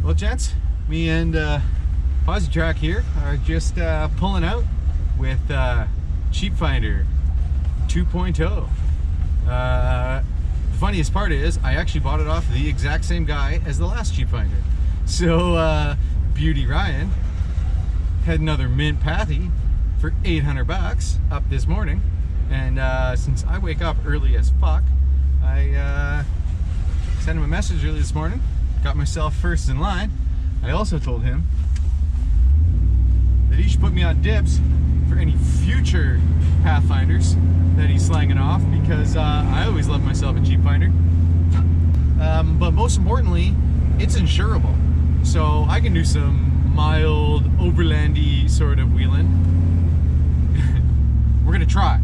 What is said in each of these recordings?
Well, gents, me and Positrack here are just pulling out with Cheapfinder 2.0. The funniest part is I actually bought it off the exact same guy as the last Cheapfinder. So Beauty Ryan had another mint pathy for 800 bucks up this morning, and since I wake up early as fuck, I sent him a message early this morning, got myself first in line. I also told him that he should put me on dibs for any future Pathfinders that he's slanging off, because I always love myself a Cheapfinder. But most importantly, it's insurable, so I can do some mild overlandy sort of wheeling. We're gonna try.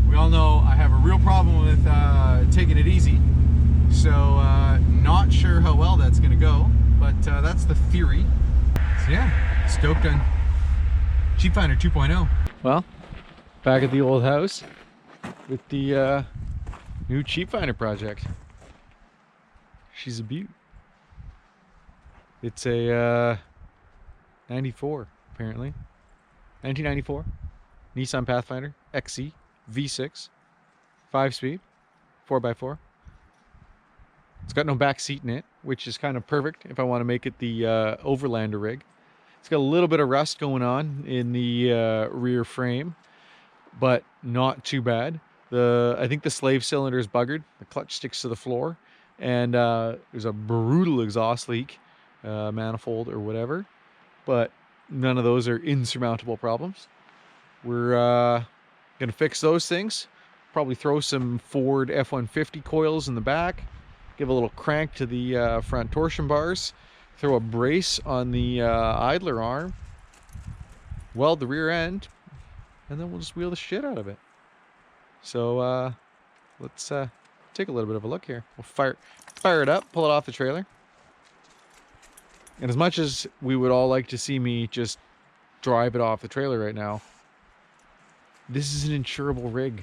We all know I have a real problem with taking it easy, so not sure how well that's gonna go, but that's the theory. So yeah, stoked on Cheapfinder 2.0. Well, back at the old house with the new Cheapfinder project. She's a beaut. It's a 94, apparently. 1994 Nissan Pathfinder XC V6, 5-speed, 4x4. It's got no back seat in it, which is kind of perfect if I want to make it the Overlander rig. It's got a little bit of rust going on in the rear frame, but not too bad. I think the slave cylinder is buggered. The clutch sticks to the floor, and there's a brutal exhaust leak, manifold or whatever, but none of those are insurmountable problems. We're gonna fix those things, probably throw some Ford F-150 coils in the back, give a little crank to the front torsion bars, throw a brace on the idler arm, weld the rear end, and then we'll just wheel the shit out of it. So let's take a little bit of a look here. We'll fire it up, pull it off the trailer. And as much as we would all like to see me just drive it off the trailer right now, this is an insurable rig.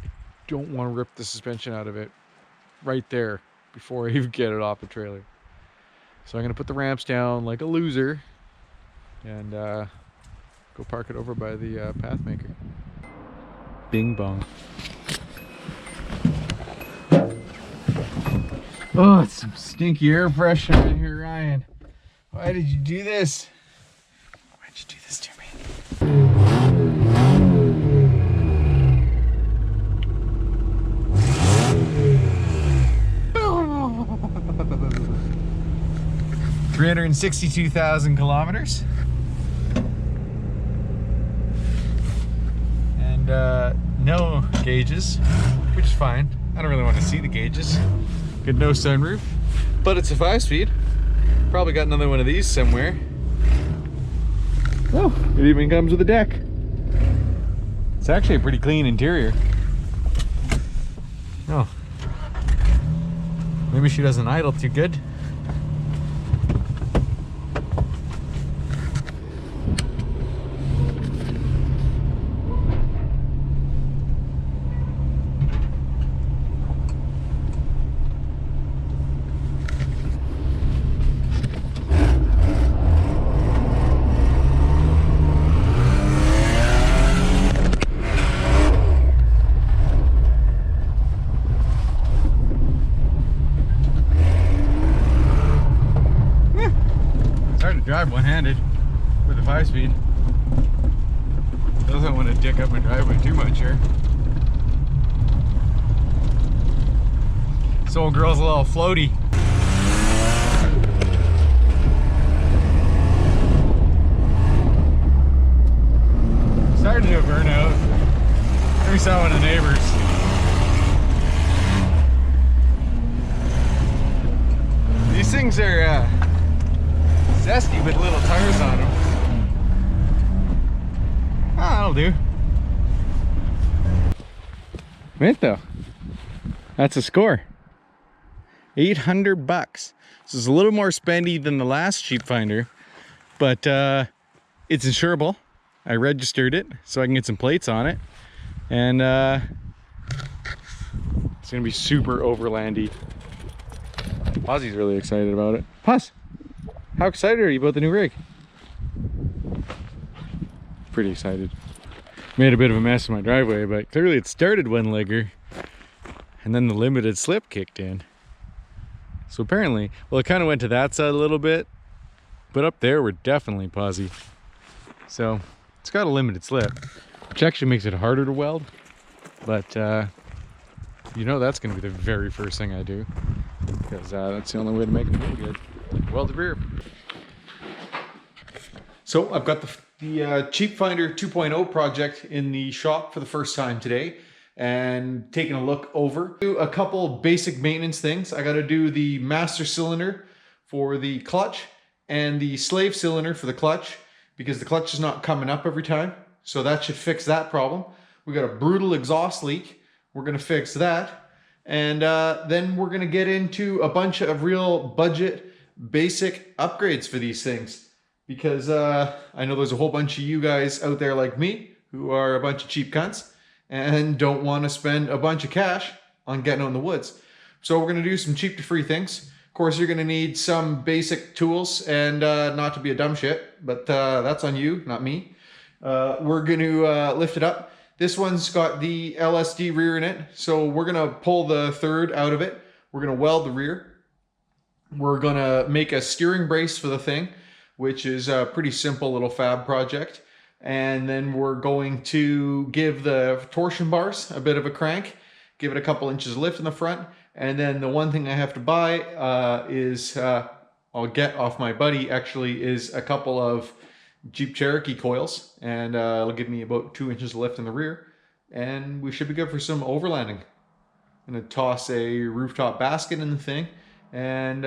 I don't want to rip the suspension out of it right there before I even get it off the trailer. So I'm going to put the ramps down like a loser and go park it over by the pathmaker. Bing bong. Oh, it's some stinky air pressure in here, Ryan. Why did you do this? Why'd you do this to me? 362,000 kilometers. And no gauges, which is fine. I don't really want to see the gauges. Got no sunroof, but it's a 5-speed. Probably got another one of these somewhere. Oh, it even comes with a deck. It's actually a pretty clean interior. Oh, maybe she doesn't idle too good. Drive one-handed with a 5-speed. Doesn't want to dick up my driveway too much here. This old girl's a little floaty. Started to do a burnout. We saw one of the neighbors. These things are zesty with little tires on them. Oh, that'll do. Right though. That's a score. 800 bucks. This is a little more spendy than the last Cheapfinder, but it's insurable. I registered it so I can get some plates on it, and it's gonna be super overlandy. Ozzy's really excited about it. Puss, how excited are you about the new rig? Pretty excited. Made a bit of a mess in my driveway, but clearly it started one-legger and then the limited slip kicked in. So apparently, well, it kind of went to that side a little bit, but up there we're definitely posy. So it's got a limited slip, which actually makes it harder to weld, but you know that's going to be the very first thing I do, because that's the only way to make it feel good. Weld the rear. So I've got the Cheapfinder 2.0 project in the shop for the first time today, and taking a look over. Do a couple basic maintenance things. I got to do the master cylinder for the clutch and the slave cylinder for the clutch, because the clutch is not coming up every time. So that should fix that problem. We got a brutal exhaust leak. We're gonna fix that. And then we're gonna get into a bunch of real budget, basic upgrades for these things. Because I know there's a whole bunch of you guys out there like me who are a bunch of cheap cunts and don't wanna spend a bunch of cash on getting out in the woods. So we're gonna do some cheap to free things. Of course, you're gonna need some basic tools, and not to be a dumb shit, but that's on you, not me. We're gonna lift it up. This one's got the LSD rear in it, so we're gonna pull the third out of it. We're gonna weld the rear. We're gonna make a steering brace for the thing, which is a pretty simple little fab project. And then we're going to give the torsion bars a bit of a crank, give it a couple inches of lift in the front. And then the one thing I have to buy I'll get off my buddy actually, is a couple of Jeep Cherokee coils, and it'll give me about 2 inches of lift in the rear, and we should be good for some overlanding. I'm gonna toss a rooftop basket in the thing, and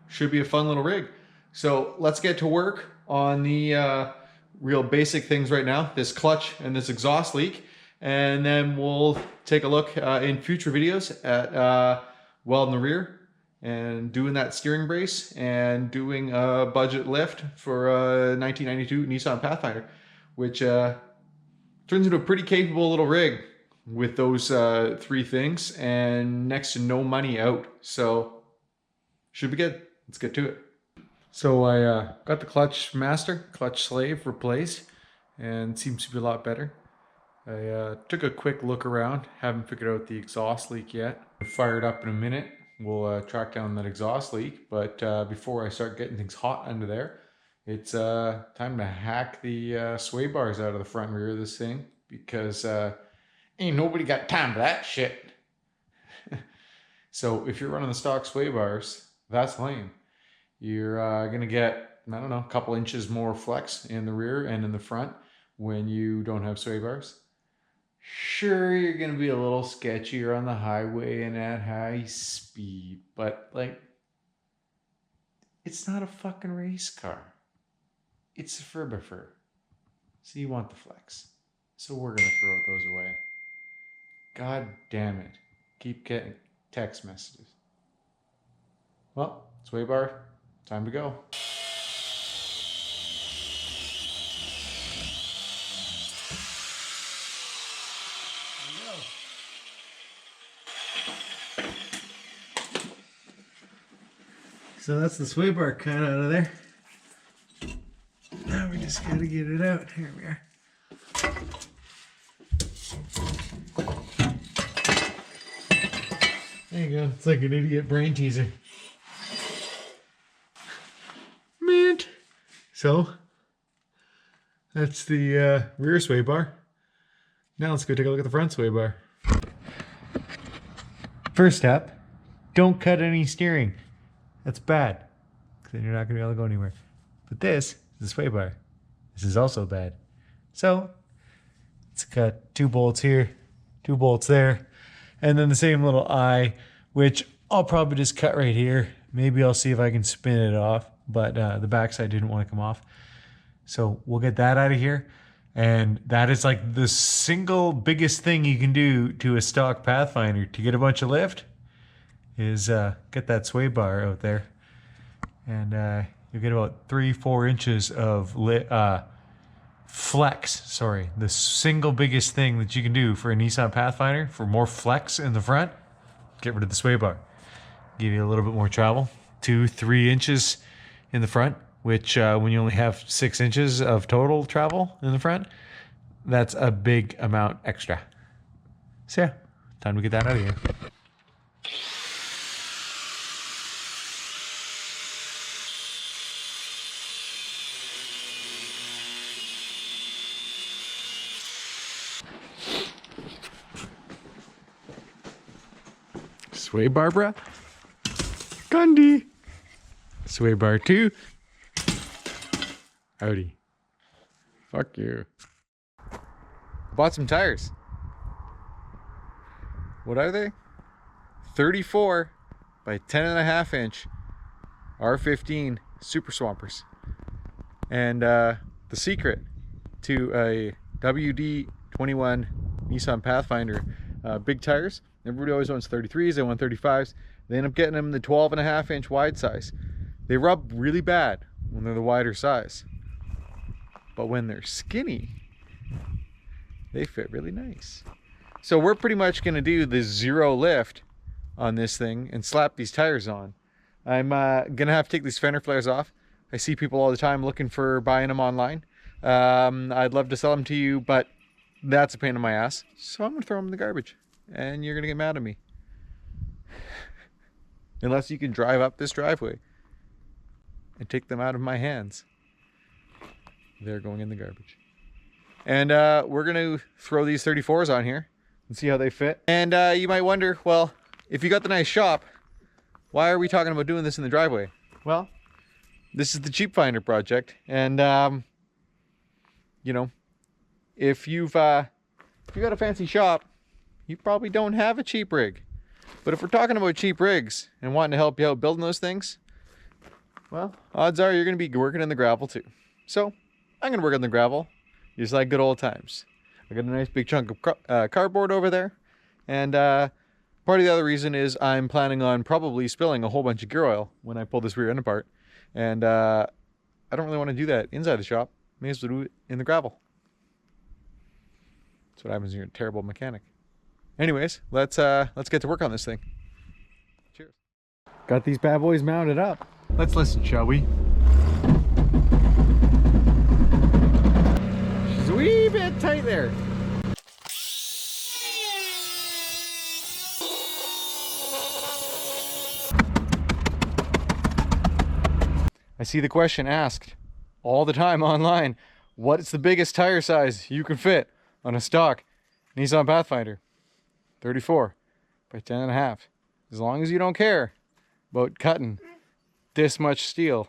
should be a fun little rig. So let's get to work on the real basic things right now, this clutch and this exhaust leak, and then we'll take a look in future videos at welding the rear and doing that steering brace and doing a budget lift for a 1992 Nissan Pathfinder, which turns into a pretty capable little rig with those three things and next to no money out. So should be good. Let's get to it. So I got the clutch master, clutch slave replaced, and seems to be a lot better. I took a quick look around, haven't figured out the exhaust leak yet. I'll fire it up in a minute. We'll track down that exhaust leak, but before I start getting things hot under there, it's time to hack the sway bars out of the front and rear of this thing, because ain't nobody got time for that shit. So if you're running the stock sway bars, that's lame. You're gonna get, I don't know, a couple inches more flex in the rear and in the front when you don't have sway bars. Sure, you're gonna be a little sketchier on the highway and at high speed, but like, it's not a fucking race car. It's a furbifer. So you want the flex. So we're gonna throw those away. God damn it. Keep getting text messages. Well, sway bar, time to go. So that's the sway bar cut out of there. Now we just gotta get it out. Here we are. There you go. It's like an idiot brain teaser. Mint. So that's the rear sway bar. Now let's go take a look at the front sway bar. First step, don't cut any steering. That's bad, because then you're not going to be able to go anywhere. But this is the sway bar. This is also bad. So let's cut 2 bolts here, 2 bolts there, and then the same little eye, which I'll probably just cut right here. Maybe I'll see if I can spin it off, but the backside didn't want to come off. So we'll get that out of here. And that is like the single biggest thing you can do to a stock Pathfinder to get a bunch of lift, is get that sway bar out there, and you'll get about 3-4 inches of flex. Sorry, the single biggest thing that you can do for a Nissan Pathfinder for more flex in the front, get rid of the sway bar. give you a little bit more travel. 2-3 inches in the front, which when you only have 6 inches of total travel in the front, that's a big amount extra. So yeah, time to get that out of here. Sway bar, bruh. Gundy. Sway bar 2. Howdy. Fuck you. Bought some tires. What are they? 34 by 10.5 inch R15 Super Swampers. And the secret to a WD-21 Nissan Pathfinder big tires, everybody always wants 33s, they want 35s. They end up getting them the 12.5 inch wide size. They rub really bad when they're the wider size. But when they're skinny, they fit really nice. So we're pretty much gonna do the zero lift on this thing and slap these tires on. I'm gonna have to take these fender flares off. I see people all the time looking for buying them online. I'd love to sell them to you, but that's a pain in my ass. So I'm gonna throw them in the garbage and you're gonna get mad at me. Unless you can drive up this driveway and take them out of my hands. They're going in the garbage. And we're gonna throw these 34s on here and see how they fit. And you might wonder, well, if you got the nice shop, why are we talking about doing this in the driveway? Well, this is the Cheapfinder project. And you know, if you got a fancy shop, you probably don't have a cheap rig. But if we're talking about cheap rigs and wanting to help you out building those things, well, odds are you're going to be working in the gravel too. So I'm going to work on the gravel, just like good old times. I got a nice big chunk of cardboard over there. And part of the other reason is I'm planning on probably spilling a whole bunch of gear oil when I pull this rear end apart. And I don't really want to do that inside the shop. May as well do it in the gravel. That's what happens when you're a terrible mechanic. Anyways, let's get to work on this thing. Cheers. Got these bad boys mounted up. Let's listen, shall we? She's a wee bit tight there. I see the question asked all the time online. What's the biggest tire size you can fit on a stock Nissan Pathfinder? 34 by 10.5. As long as you don't care about cutting this much steel